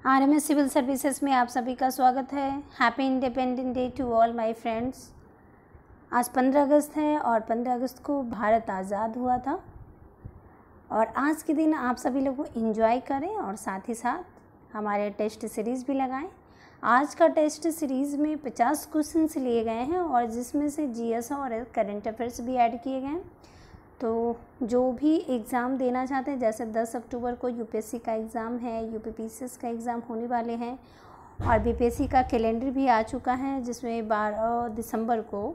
RMS civil services में आप सभी का स्वागत है। Happy independence day to all my friends. आज 15 अगस्त है और 15 अगस्त को भारत आज़ाद हुआ था और आज के दिन आप सभी लोग एंजॉय करें और साथ ही साथ हमारे टेस्ट सीरीज़ भी लगाएं। आज का टेस्ट सीरीज़ में 50 क्वेश्चंस लिए गए हैं और जिसमें से जीएस और करंट अफेयर्स भी ऐड किए गए हैं। तो जो भी एग्ज़ाम देना चाहते हैं, जैसे 10 अक्टूबर को यूपीएससी का एग्ज़ाम है, यूपीपीसीएस का एग्ज़ाम होने वाले हैं और बीपीएससी का कैलेंडर भी आ चुका है जिसमें 12 दिसंबर को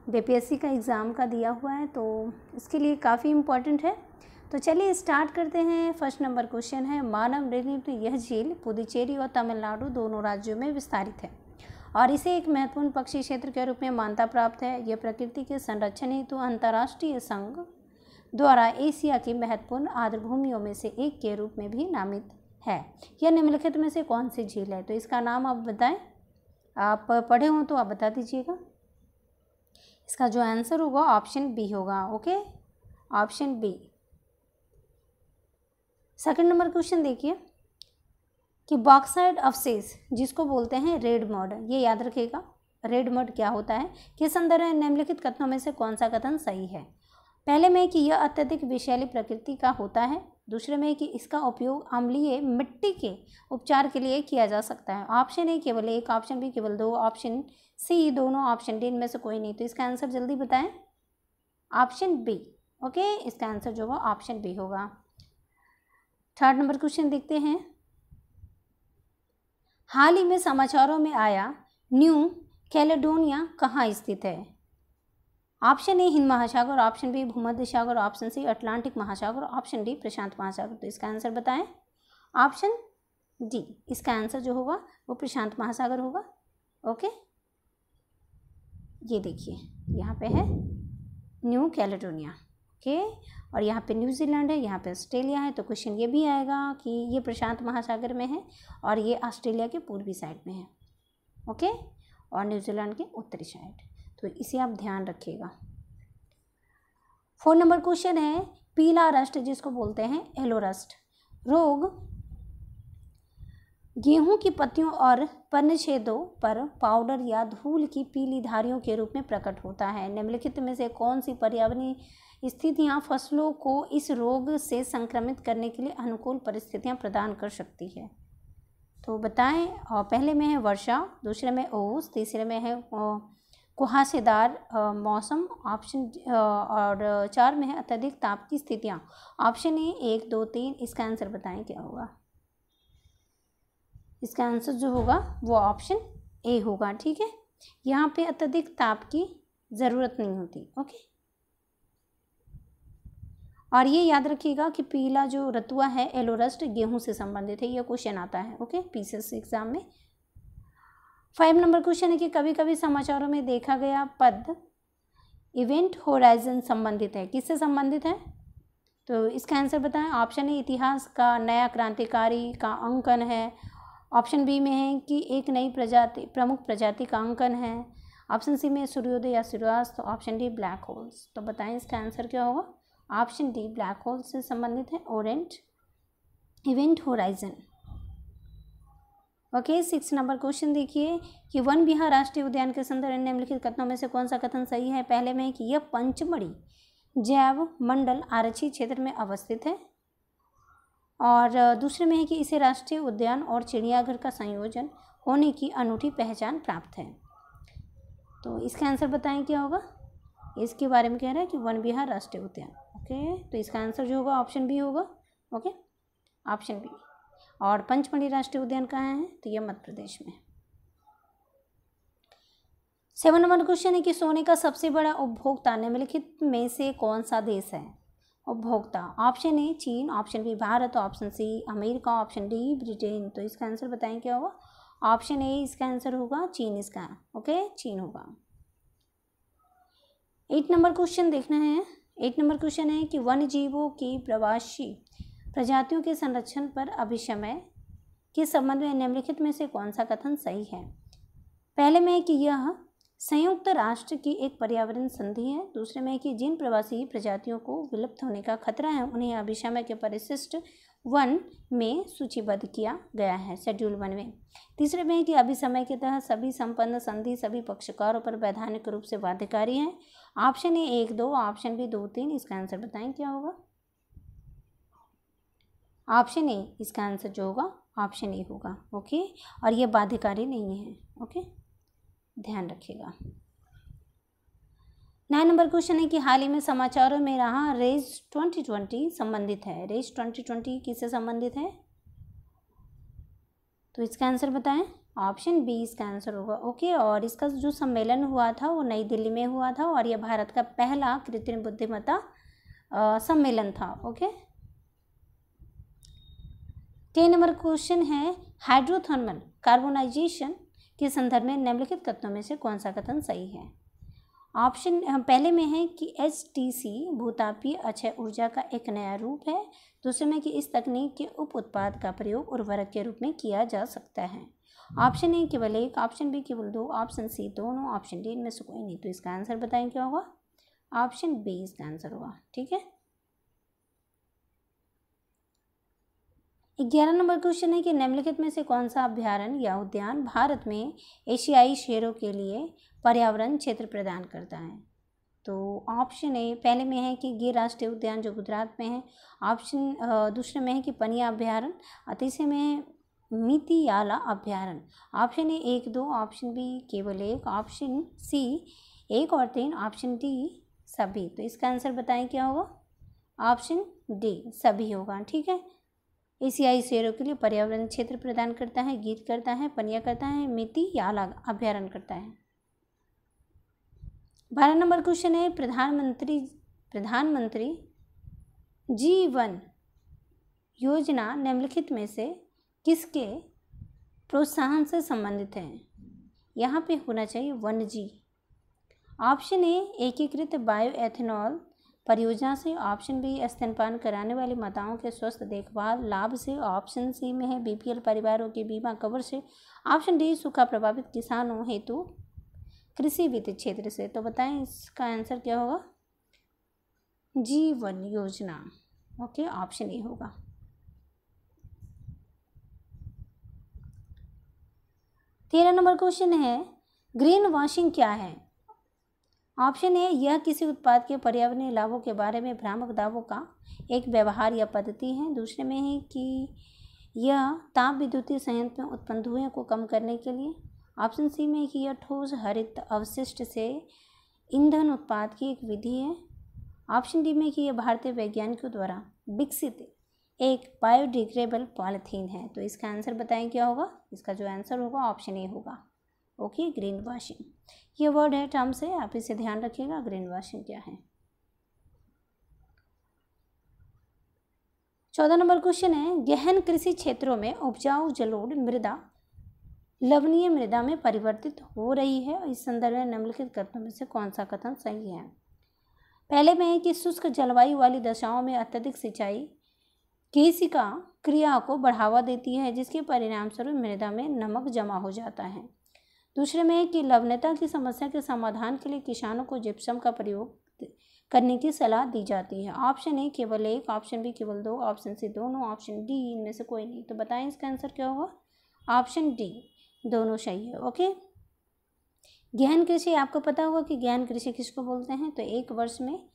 बीपीएससी का एग्ज़ाम का दिया हुआ है, तो इसके लिए काफ़ी इम्पोर्टेंट है। तो चलिए स्टार्ट करते हैं। फर्स्ट नंबर क्वेश्चन है, मानव निर्मित यह झील पुदुचेरी और तमिलनाडु दोनों राज्यों में विस्तारित है और इसे एक महत्वपूर्ण पक्षी क्षेत्र के रूप में मान्यता प्राप्त है। यह प्रकृति के संरक्षण हेतु अंतर्राष्ट्रीय संघ द्वारा एशिया की महत्वपूर्ण आर्द्रभूमियों में से एक के रूप में भी नामित है। यह निम्नलिखित में से कौन सी झील है? तो इसका नाम आप बताएं। आप पढ़े हो तो आप बता दीजिएगा। इसका जो आंसर होगा ऑप्शन बी होगा। Okay, option B. Second number question देखिए कि बॉक्साइट अवशेष जिसको बोलते हैं रेड मड, ये याद रखिएगा। रेड मड क्या होता है? किस संदर्भ में निम्नलिखित कथनों में से कौन सा कथन सही है? पहले में कि यह अत्यधिक विषैली प्रकृति का होता है। दूसरे में कि इसका उपयोग अम्लीय मिट्टी के उपचार के लिए किया जा सकता है। ऑप्शन ए केवल एक, ऑप्शन बी केवल दो, ऑप्शन सी दोनों, ऑप्शन डी इनमें से कोई नहीं। तो इसका आंसर जल्दी बताएं। Option B. ओके, इसका आंसर जो होगा ऑप्शन बी होगा। थर्ड नंबर क्वेश्चन देखते हैं। हाल ही में समाचारों में आया न्यू कैलेडोनिया कहाँ स्थित है? ऑप्शन ए हिंद महासागर, ऑप्शन बी भूमध्य सागर, ऑप्शन सी अटलांटिक महासागर, ऑप्शन डी प्रशांत महासागर। तो इसका आंसर बताएं। ऑप्शन डी, इसका आंसर जो होगा वो प्रशांत महासागर होगा। ओके, ये देखिए यहाँ पे है न्यू कैलेडोनिया। ओके, और यहाँ पे न्यूजीलैंड है, यहाँ पे ऑस्ट्रेलिया है। तो क्वेश्चन ये भी आएगा कि ये प्रशांत महासागर में है और ये ऑस्ट्रेलिया के पूर्वी साइड में है। ओके, और न्यूजीलैंड के उत्तरी साइड। तो इसे आप ध्यान रखिएगा। 4 नंबर क्वेश्चन है, पीला रस्ट जिसको बोलते हैं येलो रस्ट रोग गेहूं की पत्तियों और पर्णछेदों पर पाउडर या धूल की पीली धारियों के रूप में प्रकट होता है। निम्नलिखित में से कौन सी पर्यावरणीय स्थितियां फसलों को इस रोग से संक्रमित करने के लिए अनुकूल परिस्थितियां प्रदान कर सकती है? तो बताएं। और पहले में है वर्षा, दूसरे में ओस, तीसरे में है कुहासेदार मौसम, ऑप्शन और 4 में है अत्यधिक ताप की स्थितियाँ। Option A 1, 2, 3। इसका आंसर बताएं क्या होगा? इसका आंसर जो होगा वो ऑप्शन ए होगा। ठीक है, यहाँ पे अत्यधिक ताप की ज़रूरत नहीं होती। ओके, और ये याद रखिएगा कि पीला जो रतुआ है येलो रस्ट गेहूं से संबंधित है। ये क्वेश्चन आता है ओके पीसीएस एग्जाम में। 5 नंबर क्वेश्चन है कि कभी कभी समाचारों में देखा गया पद इवेंट होराइजन संबंधित है, किससे संबंधित है? तो इसका आंसर बताएं। ऑप्शन ए इतिहास का नया क्रांतिकारी का अंकन है, ऑप्शन बी में है कि एक नई प्रजाति प्रमुख प्रजाति का अंकन है, ऑप्शन सी में सूर्योदय या सूर्यास्त, ऑप्शन डी ब्लैक होल्स। तो बताएं इसका आंसर क्या होगा? ऑप्शन डी ब्लैक होल से संबंधित है Orient event horizon. Okay, 6 number question देखिए कि वन विहार राष्ट्रीय उद्यान के संदर्भ में निम्नलिखित कथनों में से कौन सा कथन सही है? पहले में कि यह पंचमढ़ी जैव मंडल आरक्षित क्षेत्र में अवस्थित है और दूसरे में है कि इसे राष्ट्रीय उद्यान और चिड़ियाघर का संयोजन होने की अनूठी पहचान प्राप्त है। तो इसका आंसर बताएं क्या होगा? इसके बारे में कह रहा है कि वन विहार राष्ट्रीय उद्यान। ओके, तो इसका आंसर जो होगा ऑप्शन बी होगा। Okay, option B. और पंचमढ़ी राष्ट्रीय उद्यान कहाँ है? तो यह मध्य प्रदेश में। 7 नंबर क्वेश्चन है कि सोने का सबसे बड़ा उपभोक्ता निम्नलिखित में से कौन सा देश है? उपभोक्ता, ऑप्शन ए चीन, option B Bharat, option C America, option D Britain. तो इसका आंसर बताएं क्या होगा? ऑप्शन ए इसका आंसर होगा चीन। इसका ओके चीन होगा। 8 नंबर क्वेश्चन देखना है। 8 नंबर क्वेश्चन है कि वन्य जीवों की प्रवासी प्रजातियों के संरक्षण पर अभिशमय के संबंध में निम्नलिखित में से कौन सा कथन सही है? पहले में कि यह संयुक्त राष्ट्र की एक पर्यावरण संधि है, दूसरे में कि जिन प्रवासी प्रजातियों को विलुप्त होने का खतरा है उन्हें अभिशमय के परिशिष्ट 1 में सूचीबद्ध किया गया है, शेड्यूल 1 में। तीसरे में है कि अभिसमय के तहत सभी संपन्न संधि सभी पक्षकारों पर वैधानिक रूप से बाध्यकारी है। Option A 1, 2, option B 2, 3। इसका आंसर बताएं क्या होगा। ऑप्शन ए, इसका आंसर जो होगा ऑप्शन ए होगा। ओके, और ये बाध्यकारी नहीं है। ओके, ध्यान रखिएगा। 9 नंबर क्वेश्चन है कि हाल ही में समाचारों में रहा रेस 2020 संबंधित है। रेस 2020 किससे संबंधित है, तो इसका आंसर बताएं। ऑप्शन बी इसका आंसर होगा। ओके, और इसका जो सम्मेलन हुआ था वो नई दिल्ली में हुआ था और यह भारत का पहला कृत्रिम बुद्धिमत्ता सम्मेलन था। ओके, 10 नंबर क्वेश्चन है हाइड्रोथर्मल कार्बोनाइजेशन के संदर्भ में निम्नलिखित कथनों में से कौन सा कथन सही है। ऑप्शन पहले में है कि HTC भूतापीय अक्षय ऊर्जा का एक नया रूप है। दूसरे में कि इस तकनीक के उप उत्पाद का प्रयोग उर्वरक के रूप में किया जा सकता है। ऑप्शन ए केवल एक, ऑप्शन बी केवल 2, ऑप्शन सी दोनों, ऑप्शन डी इनमें से कोई नहीं। तो इसका आंसर बताएं क्या होगा। ऑप्शन बी इसका आंसर होगा। ठीक है। 11 नंबर क्वेश्चन है कि निम्नलिखित में से कौन सा अभ्यारण्य या उद्यान भारत में एशियाई शेरों के लिए पर्यावरण क्षेत्र प्रदान करता है। तो ऑप्शन ए पहले में है कि गिर राष्ट्रीय उद्यान जो गुजरात में है। ऑप्शन दूसरे में है कि पनिया अभ्यारण्य, और तीसरे में है मितियाला अभ्यारण्य। ऑप्शन ए 1, 2, ऑप्शन बी केवल 1, ऑप्शन सी 1 और 3, ऑप्शन डी सभी। तो इसका आंसर बताएं क्या होगा। ऑप्शन डी सभी होगा। ठीक है। एशियाई शेरों के लिए पर्यावरण क्षेत्र प्रदान करता है, गिर करता है, पनिया करता है, मितियाला अभ्यारण्य करता है। 12 नंबर क्वेश्चन है प्रधानमंत्री जीवन योजना निम्नलिखित में से किसके प्रोत्साहन से संबंधित है। यहाँ पे होना चाहिए 1G। ऑप्शन ए एकीकृत बायोएथेनॉल परियोजना से, ऑप्शन बी स्तनपान कराने वाली माताओं के स्वस्थ देखभाल लाभ से, ऑप्शन सी में है BPL परिवारों के बीमा कवर से, ऑप्शन डी सूखा प्रभावित किसानों हेतु कृषि वित्त क्षेत्र से। तो बताएं इसका आंसर क्या होगा। जीवन योजना। ओके, ऑप्शन ए होगा। तेरह नंबर क्वेश्चन है ग्रीन वॉशिंग क्या है। ऑप्शन ए यह किसी उत्पाद के पर्यावरणीय लाभों के बारे में भ्रामक दावों का एक व्यवहार या पद्धति है। दूसरे में है कि यह ताप विद्युतीय संयंत्र में उत्पन्न धुएं को कम करने के लिए। ऑप्शन सी में कि यह ठोस हरित अवशिष्ट से ईंधन उत्पाद की एक विधि है। ऑप्शन डी में कि यह भारतीय वैज्ञानिकों द्वारा विकसित एक बायोडिग्रेडेबल पॉलीथीन है। तो इसका आंसर बताएं क्या होगा। इसका जो आंसर होगा ऑप्शन ए होगा। ओके, ग्रीन वॉशिंग ये वर्ड है, टर्म से आप इसे ध्यान रखिएगा। ग्रीन वॉशिंग क्या है। 14 नंबर क्वेश्चन है गहन कृषि क्षेत्रों में उपजाऊ जलोढ़ मृदा लवणीय मृदा में परिवर्तित हो रही है। इस संदर्भ में निम्नलिखित कथनों में से कौन सा कथन सही है। पहले में है कि शुष्क जलवायु वाली दशाओं में अत्यधिक सिंचाई केशिका क्रिया को बढ़ावा देती है, जिसके परिणाम स्वरूप मृदा में नमक जमा हो जाता है। दूसरे में है कि लवणता की समस्या के समाधान के लिए किसानों को जिप्सम का प्रयोग करने की सलाह दी जाती है। ऑप्शन ए केवल 1, ऑप्शन बी केवल 2, ऑप्शन सी दोनों, ऑप्शन डी इनमें से कोई नहीं। तो बताएं इसका आंसर क्या होगा। ऑप्शन डी दोनों सही है। ओके, गहन कृषि आपको पता होगा कि गहन कृषि किसको बोलते हैं। तो एक वर्ष में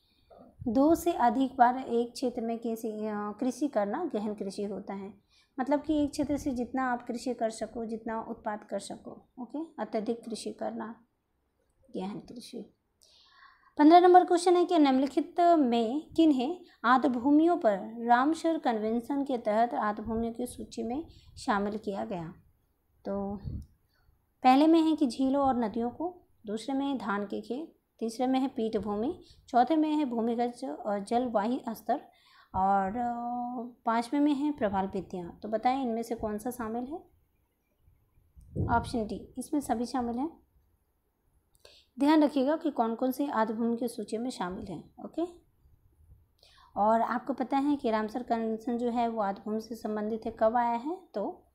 2 से अधिक बार एक क्षेत्र में कृषि करना गहन कृषि होता है। मतलब कि एक क्षेत्र से जितना आप कृषि कर सको, जितना उत्पाद कर सको। ओके, अत्यधिक कृषि करना गहन कृषि। 15 नंबर क्वेश्चन है कि निम्नलिखित में किन्हें आर्द्रभूमियों पर रामसर कन्वेंशन के तहत आर्द्रभूमियों की सूची में शामिल किया गया। तो पहले में है कि झीलों और नदियों को, दूसरे में है धान के खेत, तीसरे में है पीठभूमि, चौथे में है भूमिगत जलवायु स्तर और 5वें में है प्रवाल भित्तियाँ। तो बताएं इनमें से कौन सा शामिल है। ऑप्शन डी इसमें सभी शामिल हैं। ध्यान रखिएगा कि कौन कौन से आर्द्रभूमि की सूची में शामिल हैं। ओके, और आपको पता है कि रामसर कन्वेंशन जो है वो आर्द्रभूमि से संबंधित है। कब आया है तो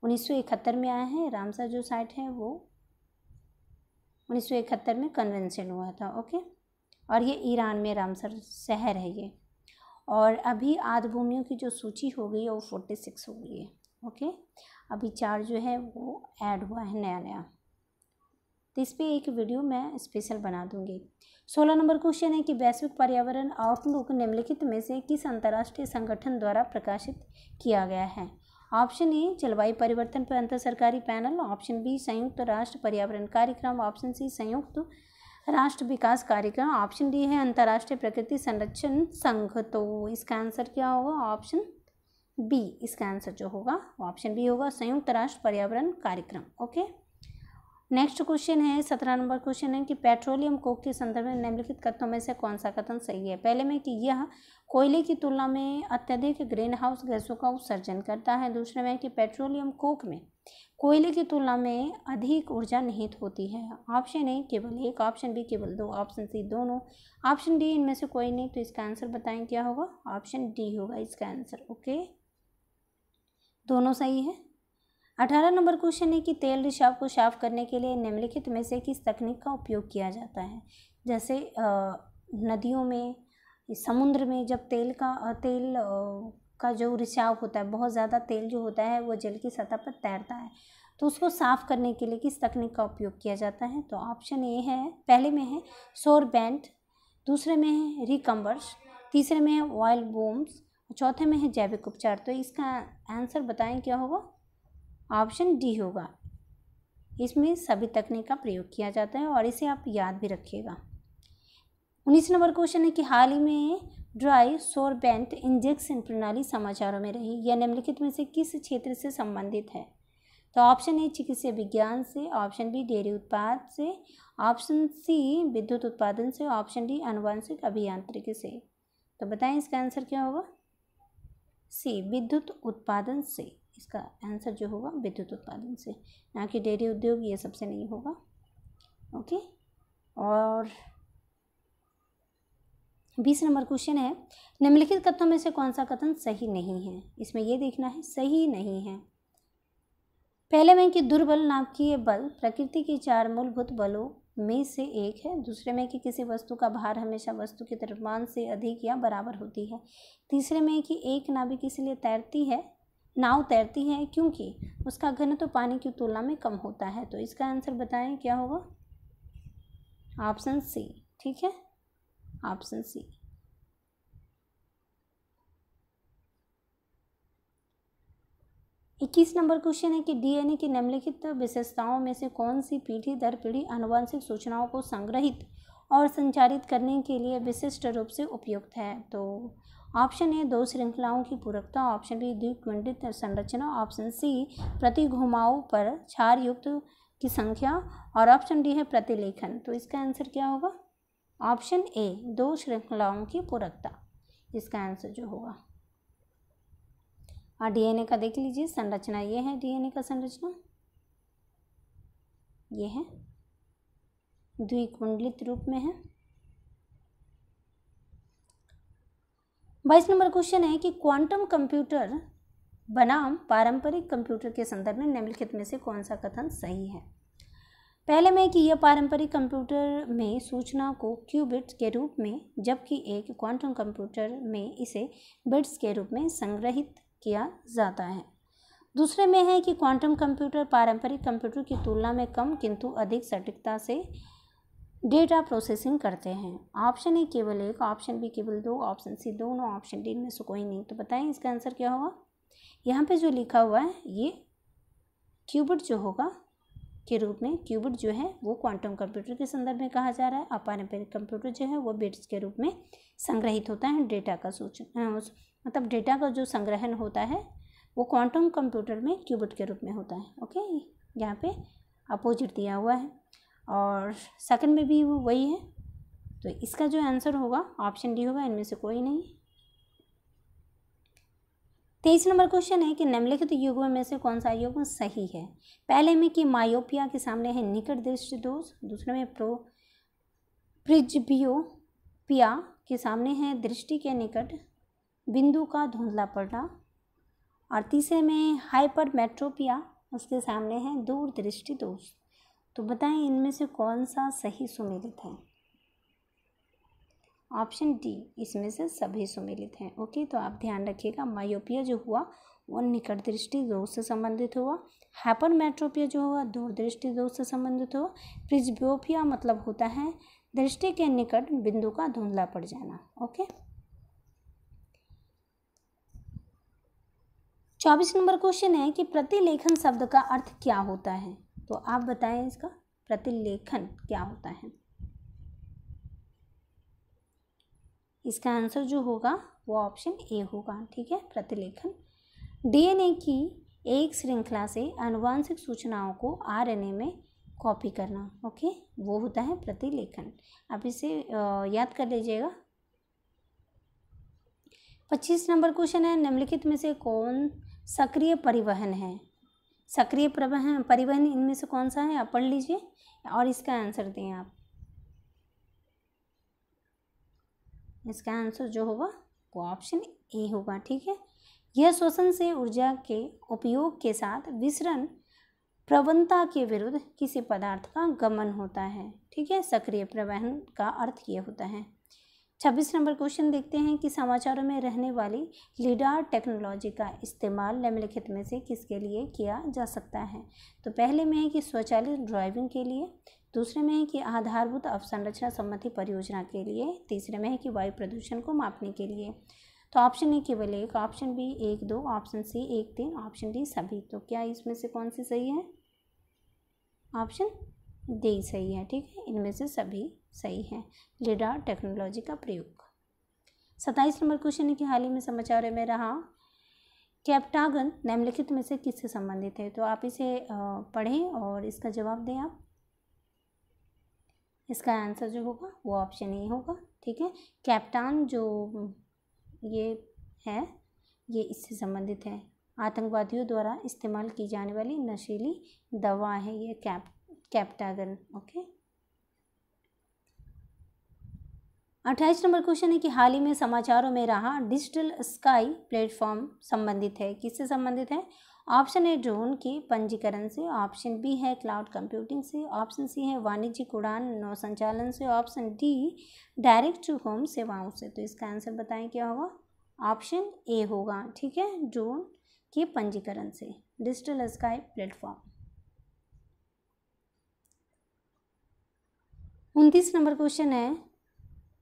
1971 में आया है। रामसर जो साइट है वो 1971 में कन्वेंशन हुआ था। ओके, और ये ईरान में रामसर शहर है ये। और अभी आर्द्र भूमियों की जो सूची हो गई है वो 46 हो गई है। ओके, अभी 4 जो है वो ऐड हुआ है नया नया, तो इस पर एक वीडियो मैं स्पेशल बना दूंगी। 16 नंबर क्वेश्चन है कि वैश्विक पर्यावरण आउटलुक निम्नलिखित में से किस अंतर्राष्ट्रीय संगठन द्वारा प्रकाशित किया गया है? ऑप्शन ए जलवायु परिवर्तन पर अंतर सरकारी पैनल, ऑप्शन बी संयुक्त राष्ट्र पर्यावरण कार्यक्रम, ऑप्शन सी संयुक्त राष्ट्र विकास कार्यक्रम, ऑप्शन डी है अंतर्राष्ट्रीय प्रकृति संरक्षण संघ। तो इसका आंसर क्या होगा? Option B. इसका आंसर जो होगा ऑप्शन बी होगा, संयुक्त राष्ट्र पर्यावरण कार्यक्रम। ओके, नेक्स्ट क्वेश्चन है 17 नंबर क्वेश्चन है कि पेट्रोलियम कोक के संदर्भ में निम्नलिखित कथनों में से कौन सा कथन सही है? पहले में कि यह कोयले की तुलना में अत्यधिक ग्रीन हाउस गैसों का उत्सर्जन करता है। दूसरे में कि पेट्रोलियम कोक में कोयले की तुलना में अधिक ऊर्जा निहित होती है। ऑप्शन ए केवल एक, ऑप्शन बी केवल दो, ऑप्शन सी दोनों, ऑप्शन डी इनमें से कोई नहीं। तो इसका आंसर बताएं क्या होगा? ऑप्शन डी होगा इसका आंसर। ओके, दोनों सही है। 18 नंबर क्वेश्चन है कि तेल रिसाव को साफ करने के लिए निम्नलिखित में से किस तकनीक का उपयोग किया जाता है? जैसे नदियों में, समुद्र में जब तेल का जो रिसाव होता है, बहुत ज़्यादा तेल जो होता है वो जल की सतह पर तैरता है, तो उसको साफ करने के लिए किस तकनीक का उपयोग किया जाता है? तो ऑप्शन ए है, पहले में है सोरबेंट, दूसरे में है रिकम्बर्स, तीसरे में है ऑयल बूम्स, चौथे में है जैविक उपचार। तो इसका आंसर बताएं क्या होगा? ऑप्शन डी होगा। इसमें सभी तकनीक का प्रयोग किया जाता है और इसे आप याद भी रखिएगा। 19 नंबर क्वेश्चन है कि हाल ही में ड्राई सोरबेंट इंजेक्शन प्रणाली समाचारों में रही, यह निम्नलिखित में से किस क्षेत्र से संबंधित है? तो ऑप्शन ए चिकित्सा विज्ञान से, ऑप्शन बी डेयरी उत्पाद से, ऑप्शन सी विद्युत उत्पादन से, ऑप्शन डी आनुवंशिक अभियांत्रिकी से। तो बताएं इसका आंसर क्या होगा? सी विद्युत उत्पादन से। इसका आंसर जो होगा विद्युत उत्पादन से, ना कि डेयरी उद्योग, ये सबसे नहीं होगा। ओके, और 20 नंबर क्वेश्चन है निम्नलिखित कथनों में से कौन सा कथन सही नहीं है? इसमें यह देखना है सही नहीं है। पहले में कि दुर्बल नाभिकीय बल प्रकृति के 4 मूलभूत बलों में से एक है। दूसरे में कि किसी वस्तु का भार हमेशा वस्तु के द्रव्यमान से अधिक या बराबर होती है। तीसरे में कि एक नाभिक इसलिए नाव तैरती है क्योंकि उसका घनत्व पानी की तुलना में कम होता है। तो इसका आंसर बताएं क्या होगा? Option C. ठीक है, ऑप्शन सी। इक्कीस नंबर क्वेश्चन है कि डीएनए की निम्नलिखित विशेषताओं में से कौन सी पीढ़ी दर पीढ़ी आनुवंशिक सूचनाओं को संग्रहित और संचारित करने के लिए विशिष्ट रूप से उपयुक्त है? तो ऑप्शन ए 2 श्रृंखलाओं की पूरकता, ऑप्शन बी द्विकुंडित संरचना, ऑप्शन सी प्रति घुमाव पर क्षार युक्त की संख्या, और ऑप्शन डी है प्रतिलेखन। तो इसका आंसर क्या होगा? ऑप्शन ए 2 श्रृंखलाओं की पूरकता इसका आंसर जो होगा। और डीएनए का देख लीजिए संरचना, ये है डीएनए का संरचना, ये है द्विकुंडलित रूप में है। 22 नंबर क्वेश्चन है कि क्वांटम कंप्यूटर बनाम पारंपरिक कंप्यूटर के संदर्भ में निम्नलिखित में से कौन सा कथन सही है? पहले में कि यह पारंपरिक कंप्यूटर में सूचना को क्यूबिट्स के रूप में, जबकि एक क्वांटम कंप्यूटर में इसे बिट्स के रूप में संग्रहित किया जाता है। दूसरे में है कि क्वांटम कंप्यूटर पारंपरिक कंप्यूटर की तुलना में कम किंतु अधिक सटीकता से डेटा प्रोसेसिंग करते हैं। ऑप्शन ए केवल एक, ऑप्शन बी केवल 2, ऑप्शन सी दोनों, ऑप्शन डी में से कोई नहीं। तो बताएं इसका आंसर क्या होगा? यहाँ पे जो लिखा हुआ है ये क्यूबिट जो होगा के रूप में, क्यूबिट जो है वो क्वांटम कंप्यूटर के संदर्भ में कहा जा रहा है, और पारंपरिक कंप्यूटर जो है वो बिट्स के रूप में संग्रहित होता है। डेटा का सूचना मतलब डेटा का जो संग्रहण होता है वो क्वांटम कंप्यूटर में क्यूबिट के रूप में होता है। ओके, यहाँ पे अपोजिट दिया हुआ है और सेकंड में भी वो वही है। तो इसका जो आंसर होगा ऑप्शन डी होगा, इनमें से कोई नहीं। 23 नंबर क्वेश्चन है कि निम्नलिखित युग्म में से कौन सा युग्म सही है? पहले में कि मायोपिया के सामने है निकट दृष्टि दोष, दूसरे में प्रिज्बियोपिया के सामने है दृष्टि के निकट बिंदु का धुंधला पड़ना, और तीसरे में हाइपरमेट्रोपिया उसके सामने है दूर दृष्टि दोष। तो बताएं इनमें से कौन सा सही सुमेलित है? ऑप्शन डी, इसमें से सभी सुमेलित हैं। ओके, तो आप ध्यान रखिएगा, मायोपिया जो हुआ वो निकट दृष्टि दोष से संबंधित हुआ, हाइपरमेट्रोपिया जो हुआ दूर दृष्टि दोष से संबंधित हुआ, प्रिस्बियोपिया मतलब होता है दृष्टि के निकट बिंदु का धुंधला पड़ जाना। ओके, 24 नंबर क्वेश्चन है कि प्रतिलेखन शब्द का अर्थ क्या होता है, तो आप बताएं इसका प्रतिलेखन क्या होता है। इसका आंसर जो होगा वो ऑप्शन ए होगा। ठीक है, प्रतिलेखन डीएनए की एक श्रृंखला से आनुवांशिक सूचनाओं को आरएनए में कॉपी करना। ओके, वो होता है प्रतिलेखन। आप इसे याद कर लीजिएगा। 25 नंबर क्वेश्चन है, निम्नलिखित में से कौन सक्रिय परिवहन है। सक्रिय परिवहन इनमें से कौन सा है, आप पढ़ लीजिए और इसका आंसर दें आप। इसका आंसर जो होगा वो ऑप्शन ए होगा। ठीक है, यह श्वसन से ऊर्जा के उपयोग के साथ विसरण प्रवणता के विरुद्ध किसी पदार्थ का गमन होता है। ठीक है, सक्रिय परिवहन का अर्थ ये होता है। 26 नंबर क्वेश्चन देखते हैं कि समाचारों में रहने वाली लीडार टेक्नोलॉजी का इस्तेमाल निम्नलिखित में से किसके लिए किया जा सकता है। तो पहले में है कि स्वचालित ड्राइविंग के लिए, दूसरे में है कि आधारभूत अवसंरचना संबंधी परियोजना के लिए, तीसरे में है कि वायु प्रदूषण को मापने के लिए। तो ऑप्शन ए केवल एक, option B 1 2, option C 1 3, option D सभी। तो क्या इसमें से कौन सी सही है, ऑप्शन डी सही है। ठीक है, इनमें से सभी सही है, लीडार टेक्नोलॉजी का प्रयोग। 27 नंबर क्वेश्चन है कि हाल ही में समाचारों में रहा कैप्टागन निम्नलिखित में से किससे संबंधित है। तो आप इसे पढ़ें और इसका जवाब दें आप। इसका आंसर जो होगा वो ऑप्शन ए होगा। ठीक है, कैप्टान जो ये है ये इससे संबंधित है, आतंकवादियों द्वारा इस्तेमाल की जाने वाली नशीली दवा है ये कैप्टागन। ओके, 28 नंबर क्वेश्चन है कि हाल ही में समाचारों में रहा डिजिटल स्काई प्लेटफॉर्म संबंधित है, किससे संबंधित है। ऑप्शन ए ड्रोन के पंजीकरण से, ऑप्शन बी है क्लाउड कंप्यूटिंग से, ऑप्शन सी है वाणिज्यिक उड़ान नौ संचालन से, option D direct to home सेवाओं से। तो इसका आंसर बताएं क्या होगा, ऑप्शन ए होगा। ठीक है, ड्रोन के पंजीकरण से, digital sky platform. 29 number question है,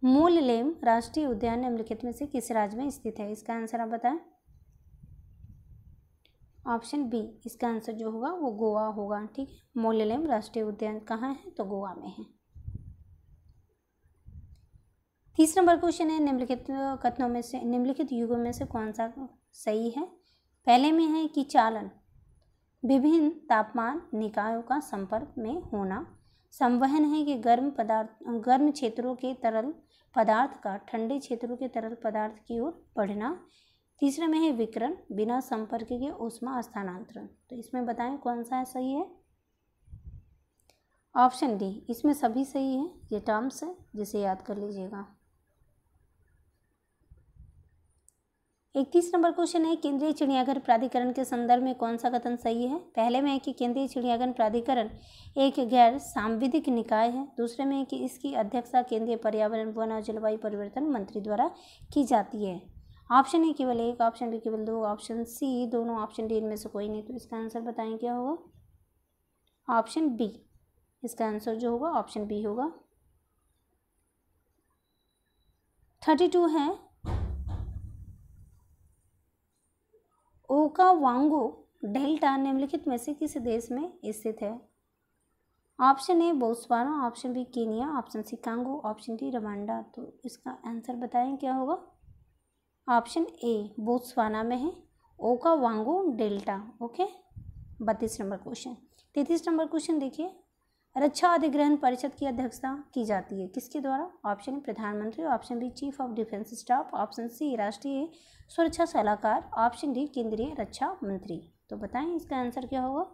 मूललेम राष्ट्रीय उद्यान निम्नलिखित में से किस राज्य में स्थित है। इसका आंसर आप बताएं। ऑप्शन बी, इसका आंसर जो होगा वो गोवा होगा। ठीक है, मूललेम राष्ट्रीय उद्यान कहाँ है, तो गोवा में है। 30 नंबर क्वेश्चन है, निम्नलिखित कथनों में से निम्नलिखित युगों में से कौन सा सही है। पहले में है कि चालन विभिन्न तापमान निकायों का संपर्क में होना, संवहन है कि गर्म क्षेत्रों के तरल पदार्थ का ठंडे क्षेत्रों के तरल पदार्थ की ओर बढ़ना, तीसरे में है विकिरण बिना संपर्क के ऊष्मा स्थानांतरण। तो इसमें बताएं कौन सा सही है। ऑप्शन डी, इसमें सभी सही है, ये टर्म्स है जिसे याद कर लीजिएगा। 31 नंबर क्वेश्चन है, केंद्रीय चिड़ियाघर प्राधिकरण के संदर्भ में कौन सा कथन सही है। पहले में है कि केंद्रीय चिड़ियाघर प्राधिकरण एक गैर सांविधिक निकाय है, दूसरे में है कि इसकी अध्यक्षता केंद्रीय पर्यावरण वन और जलवायु परिवर्तन मंत्री द्वारा की जाती है। ऑप्शन ए केवल एक, ऑप्शन बी केवल दो, ऑप्शन सी दोनों, ऑप्शन डी इनमें से कोई नहीं। तो इसका आंसर बताएं क्या होगा, ऑप्शन बी। इसका आंसर जो होगा ऑप्शन बी होगा। 32 है, ओकावांगो डेल्टा निम्नलिखित में से किस देश में स्थित है। Option A Botswana, option B Kenya, option C Congo, option D Rwanda. तो इसका आंसर बताएं क्या होगा, ऑप्शन ए बोत्सवाना में है Okavango delta. Okay, 32 number question. 33 number question देखिए, रक्षा अधिग्रहण परिषद की अध्यक्षता की जाती है किसके द्वारा। ऑप्शन ए प्रधानमंत्री, option B chief of defence staff, option C राष्ट्रीय सुरक्षा सलाहकार, ऑप्शन डी केंद्रीय रक्षा मंत्री। तो बताएं इसका आंसर क्या होगा,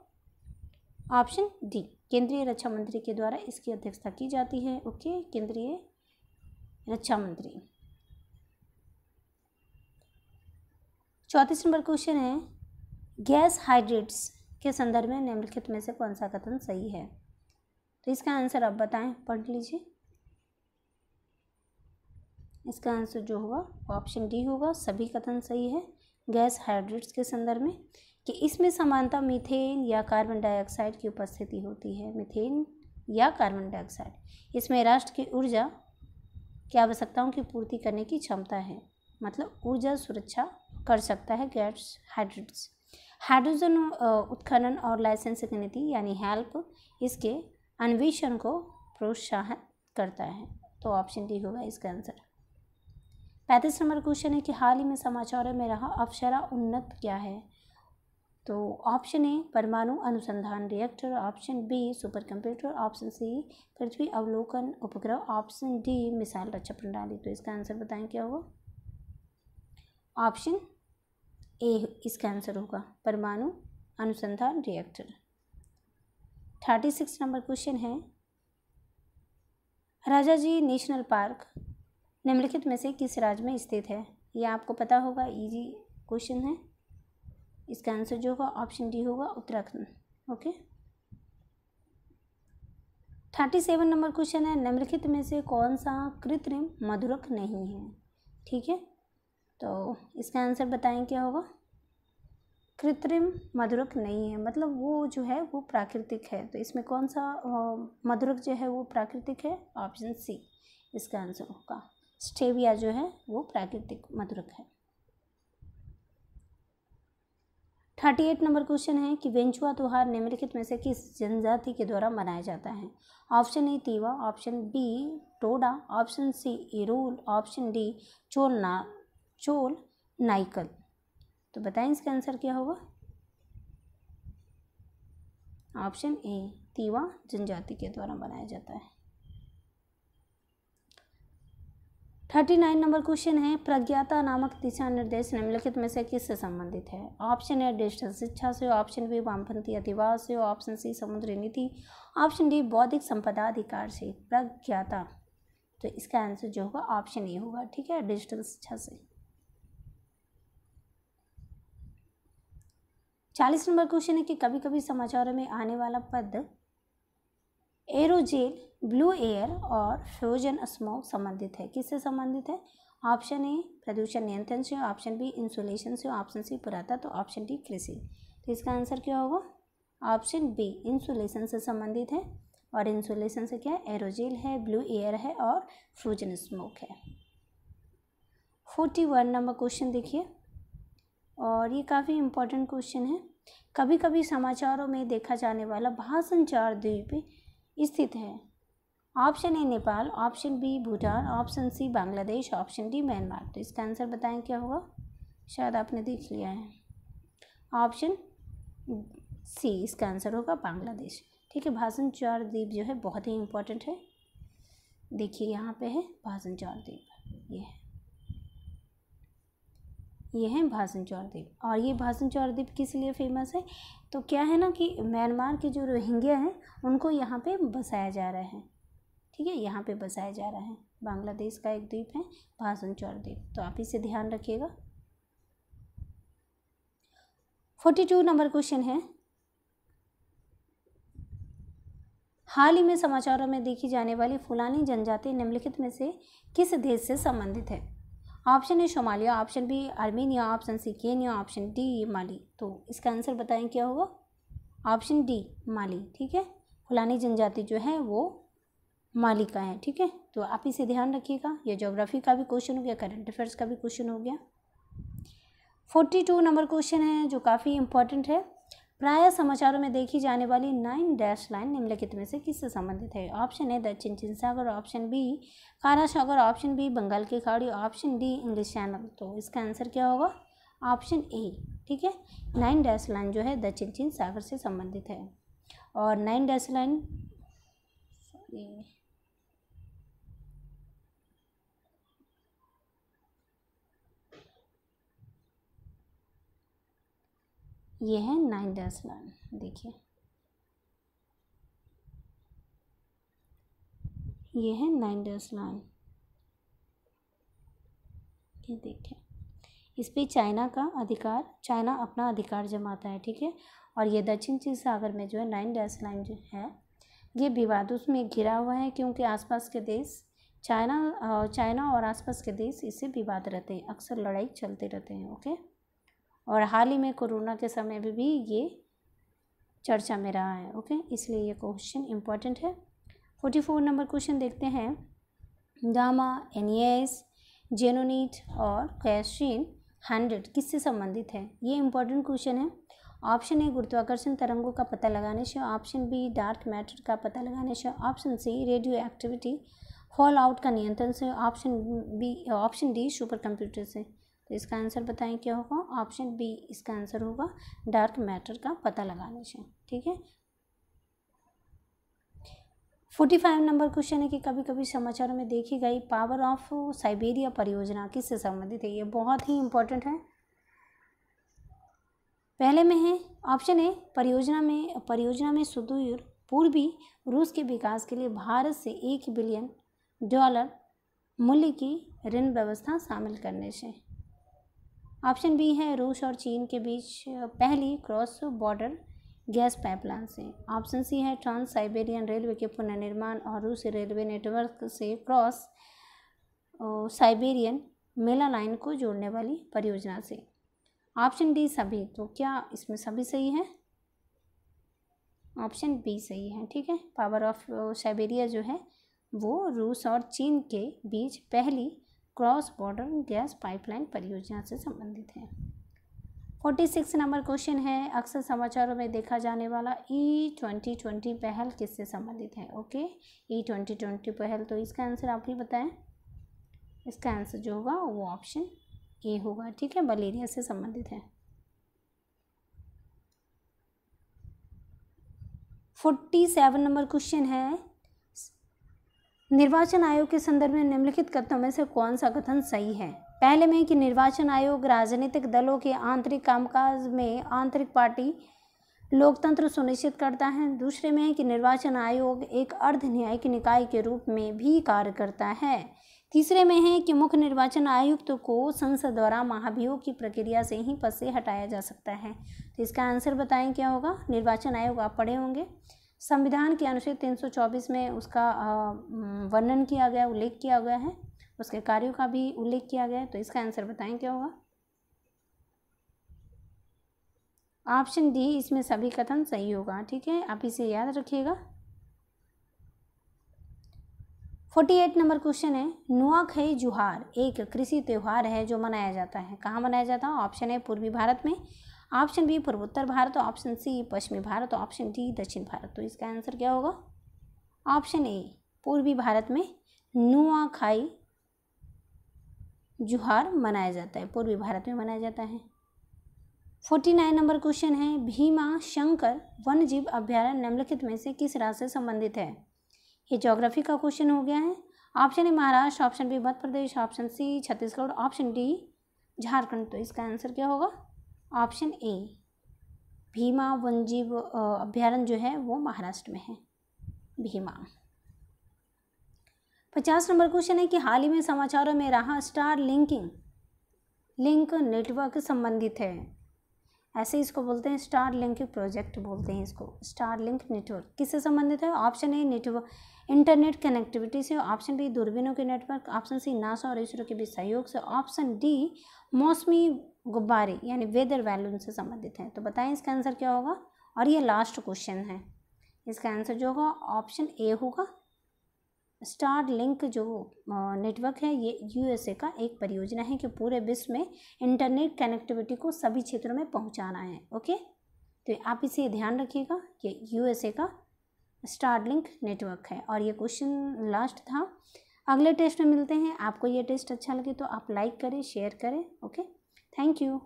ऑप्शन डी केंद्रीय रक्षा मंत्री के द्वारा इसकी अध्यक्षता की जाती है। ओके, केंद्रीय रक्षा मंत्री। 34 नंबर क्वेश्चन है, गैस हाइड्रेट्स के संदर्भ में निम्नलिखित में से कौन सा कथन सही है। तो इसका आंसर आप बताएं, पढ़ लीजिए। इसका आंसर जो होगा ऑप्शन डी होगा। सभी कथन सही है गैस हाइड्रेट्स के संदर्भ में कि इसमें समानता मीथेन या कार्बन डाइऑक्साइड की उपस्थिति होती है। मीथेन या कार्बन डाइऑक्साइड, इसमें राष्ट्र की ऊर्जा की आवश्यकताओं की पूर्ति करने की क्षमता है, मतलब ऊर्जा सुरक्षा कर सकता है गैस हाइड्रेट्स। हाइड्रोजन उत्खनन और लाइसेंसिंग नीति यानी हेल्प इसके अन्वेषण को प्रोत्साहित करता है, तो ऑप्शन डी होगा इसका आंसर। 35 नंबर क्वेश्चन है कि हाल ही में समाचारों में रहा अप्सरा उन्नत क्या है, तो ऑप्शन ए परमाणु अनुसंधान reactor, option B super computer, option C पृथ्वी अवलोकन उपग्रह, ऑप्शन डी मिसाइल रक्षा प्रणाली। तो इसका आंसर बताएं क्या होगा। ऑप्शन ए इसका आंसर होगा परमाणु अनुसंधान रिएक्टर। 36 नंबर क्वेश्चन है राजाजी नेशनल पार्क निम्नलिखित में से किस राज्य में स्थित है। ये आपको पता होगा, इजी क्वेश्चन है। इसका आंसर जो होगा ऑप्शन डी होगा उत्तराखंड। ओके। 37 नंबर क्वेश्चन है निम्नलिखित में से कौन सा कृत्रिम मधुरक नहीं है। ठीक है, तो इसका आंसर बताएं क्या होगा। कृत्रिम मधुरक नहीं है, मतलब वो जो है वो प्राकृतिक है, तो इसमें कौन सा मधुरक जो है वो प्राकृतिक है। ऑप्शन सी इसका आंसर होगा। स्टेविया जो है वो प्राकृतिक मधुरक है। 38 नंबर क्वेश्चन है कि वेंचुआ त्योहार निम्नलिखित में से किस जनजाति के द्वारा मनाया जाता है। Option A Tiwa, option B Toda, option C इरोल, ऑप्शन डी चोल नाइकल। तो बताएं इसका आंसर क्या होगा। ऑप्शन ए तीवा जनजाति के द्वारा मनाया जाता है। 39 नंबर क्वेश्चन है प्रज्ञाता नामक दिशा निर्देश निम्नलिखित में से किससे संबंधित है। ऑप्शन ए डिजिटल शिक्षा से, ऑप्शन बी वामपंथी अतिवाद से, ऑप्शन सी समुद्री नीति, ऑप्शन डी बौद्धिक संपदा अधिकार से। प्रज्ञाता, तो इसका आंसर जो होगा ऑप्शन ए होगा। ठीक है, डिजिटल शिक्षा से। 40 नंबर क्वेश्चन है कि कभी कभी समाचारों में आने वाला पद एरोजेल, ब्लू एयर और फ्यूजन स्मोक संबंधित है, किससे संबंधित है। ऑप्शन ए प्रदूषण नियंत्रण से, ऑप्शन बी इंसुलेशन से, ऑप्शन सी पुरातत्व, तो ऑप्शन डी कृषि। तो इसका आंसर क्या होगा। ऑप्शन बी इंसुलेशन से संबंधित है, और इंसुलेशन से क्या है, एरोजेल है, ब्लू एयर है और फ्यूजन स्मोक है। 41 नंबर क्वेश्चन देखिए, और ये काफ़ी इम्पोर्टेंट क्वेश्चन है। कभी कभी समाचारों में देखा जाने वाला भाषणचार द्वीप स्थित है। Option A Nepal, option B Bhutan, option C Bangladesh, option D Myanmar. तो इसका आंसर बताएं क्या होगा। शायद आपने देख लिया है। ऑप्शन सी इसका आंसर होगा बांग्लादेश। ठीक है, भाषणचार द्वीप जो है बहुत ही इम्पोर्टेंट है। देखिए यहाँ पे है भाषणचार द्वीप, ये है भाषणचार द्वीप। और ये भाषणचार द्वीप किस लिए फेमस है, तो क्या है ना कि म्यांमार के जो रोहिंग्या हैं उनको यहाँ पे बसाया जा रहा है। ठीक है, यहाँ पे बसाया जा रहा है। बांग्लादेश का एक द्वीप है भाषणचार द्वीप, तो आप इसे ध्यान रखिएगा। 42 नंबर क्वेश्चन है हाल ही में समाचारों में देखी जाने वाली फुलानी जनजाति निम्नलिखित में से किस देश से संबंधित है। Option A Somalia, option B Armenia, option C Kenya, option D Mali. तो इसका आंसर बताएं क्या होगा। Option D Mali. ठीक है, फुलानी जनजाति जो है वो माली का है। ठीक है, तो आप इसे ध्यान रखिएगा। ये ज्योग्राफी का भी क्वेश्चन हो गया, करंट अफेयर्स का भी क्वेश्चन हो गया। 42 नंबर क्वेश्चन है जो काफ़ी इंपॉर्टेंट है। प्रायः समाचारों में देखी जाने वाली 9 डैश लाइन निम्नलिखित में से किससे संबंधित है। ऑप्शन ए दक्षिण चीन सागर, ऑप्शन बी काला सागर, ऑप्शन बी बंगाल की खाड़ी, ऑप्शन डी इंग्लिश चैनल। तो इसका आंसर क्या होगा। Option A. ठीक है, 9 डैश लाइन जो है दक्षिण चीन सागर से संबंधित है। और 9 डैश लाइन ये है 9 डैश लाइन। देखिए ये है 9 डैश लाइन, ये देखिए इस पे चाइना अपना अधिकार जमाता है। ठीक है, और ये दक्षिण चीन सागर में जो है 9 डैश लाइन जो है ये विवादों में घिरा हुआ है, क्योंकि आसपास के देश चाइना और आसपास के देश इससे विवाद रहते हैं, अक्सर लड़ाई चलते रहते हैं। ओके, और हाल ही में कोरोना के समय में भी ये चर्चा में रहा है। ओके, इसलिए ये क्वेश्चन इम्पोर्टेंट है। 44 नंबर क्वेश्चन देखते हैं। गामा, एनियस, जेनोनीट और कैसिन 100 किससे संबंधित है? ये इंपॉर्टेंट क्वेश्चन है। ऑप्शन ए गुरुत्वाकर्षण तरंगों का पता लगाने से, ऑप्शन बी डार्क मैटर का पता लगाने से, option C radio activity fall out का नियंत्रण से, ऑप्शन डी सुपर कंप्यूटर से। तो इसका आंसर बताएं क्या होगा? ऑप्शन बी इसका आंसर होगा, डार्क मैटर का पता लगाने से। ठीक है। 45 नंबर क्वेश्चन है कि कभी कभी समाचारों में देखी गई पावर ऑफ साइबेरिया परियोजना किससे संबंधित है? ये बहुत ही इंपॉर्टेंट है। पहले में है ऑप्शन ए, परियोजना में सुदूर पूर्वी रूस के विकास के लिए भारत से $1 बिलियन मूल्य की ऋण व्यवस्था शामिल करने से। ऑप्शन बी है रूस और चीन के बीच पहली क्रॉस बॉर्डर गैस पाइपलाइन से। ऑप्शन सी है ट्रांस साइबेरियन रेलवे के पुनर्निर्माण और रूसी रेलवे नेटवर्क से क्रॉस साइबेरियन मेला लाइन को जोड़ने वाली परियोजना से। ऑप्शन डी सभी। तो क्या इसमें सभी सही है? ऑप्शन बी सही है। ठीक है, पावर ऑफ साइबेरिया जो है वो रूस और चीन के बीच पहली क्रॉस बॉर्डर गैस पाइपलाइन परियोजना से संबंधित है। 46 नंबर क्वेश्चन है, अक्सर समाचारों में देखा जाने वाला E2020 पहल किससे संबंधित है? ओके, E2020 पहल, तो इसका आंसर आप ही बताएं। इसका आंसर जो होगा वो ऑप्शन ए होगा। ठीक है, मलेरिया से संबंधित है। 47 नंबर क्वेश्चन है, निर्वाचन आयोग के संदर्भ में निम्नलिखित कथनों में से कौन सा कथन सही है? पहले में कि निर्वाचन आयोग राजनीतिक दलों के आंतरिक कामकाज में आंतरिक पार्टी लोकतंत्र सुनिश्चित करता है। दूसरे में है कि निर्वाचन आयोग एक अर्ध न्यायिक निकाय के रूप में भी कार्य करता है। तीसरे में है कि मुख्य निर्वाचन आयुक्त को संसद द्वारा महाभियोग की प्रक्रिया से ही पद से हटाया जा सकता है। तो इसका आंसर बताएं क्या होगा? निर्वाचन आयोग आप पढ़े होंगे, संविधान के अनुच्छेद 324 में उसका वर्णन किया गया, उल्लेख किया गया है, उसके कार्यों का भी उल्लेख किया गया है। तो इसका आंसर बताएं क्या होगा? ऑप्शन डी इसमें सभी कथन सही होगा। ठीक है, आप इसे याद रखिएगा। 48 नंबर क्वेश्चन है, नुआखई जुहार एक कृषि त्यौहार है जो मनाया जाता है। कहाँ मनाया जाता है? ऑप्शन ए पूर्वी भारत में, ऑप्शन बी पूर्वोत्तर भारत, ऑप्शन सी पश्चिमी भारत, ऑप्शन डी दक्षिण भारत। तो इसका आंसर क्या होगा? ऑप्शन ए पूर्वी भारत में नुआखाई जुहार मनाया जाता है, पूर्वी भारत में मनाया जाता है। 49 नंबर क्वेश्चन है, भीमा शंकर वन्यजीव अभ्यारण्य निम्नलिखित में से किस राज्य से संबंधित है? ये ज्योग्राफी का क्वेश्चन हो गया है। Option A Maharashtra, option B Madhya Pradesh, option C Chhattisgarh, option D Jharkhand. तो इसका आंसर क्या होगा? ऑप्शन ए भीमा वन्यजीव अभ्यारण्य जो है वो महाराष्ट्र में है, भीमा। 50 नंबर क्वेश्चन है कि हाल ही में समाचारों में रहा स्टार लिंक नेटवर्क संबंधित है। ऐसे इसको बोलते हैं, स्टार लिंक प्रोजेक्ट बोलते हैं इसको। स्टार लिंक नेटवर्क किससे संबंधित है? Option a network internet connectivity से, ऑप्शन बी दूरबीनों के नेटवर्क, ऑप्शन सी नासा और इसरो के बीच सहयोग से, ऑप्शन डी मौसमी गुब्बारे यानी वेदर बैलून से संबंधित है। तो बताएं इसका आंसर क्या होगा? और ये लास्ट क्वेश्चन है, इसका आंसर जो होगा ऑप्शन ए होगा। स्टार लिंक जो नेटवर्क है ये यूएसए का एक परियोजना है कि पूरे विश्व में इंटरनेट कनेक्टिविटी को सभी क्षेत्रों में पहुंचाना है। ओके, तो आप इसे ध्यान रखिएगा, ये यूएसए का स्टार लिंक नेटवर्क है। और ये क्वेश्चन लास्ट था। अगले टेस्ट में मिलते हैं। आपको ये टेस्ट अच्छा लगे तो आप लाइक करें, शेयर करें। Okay, thank you.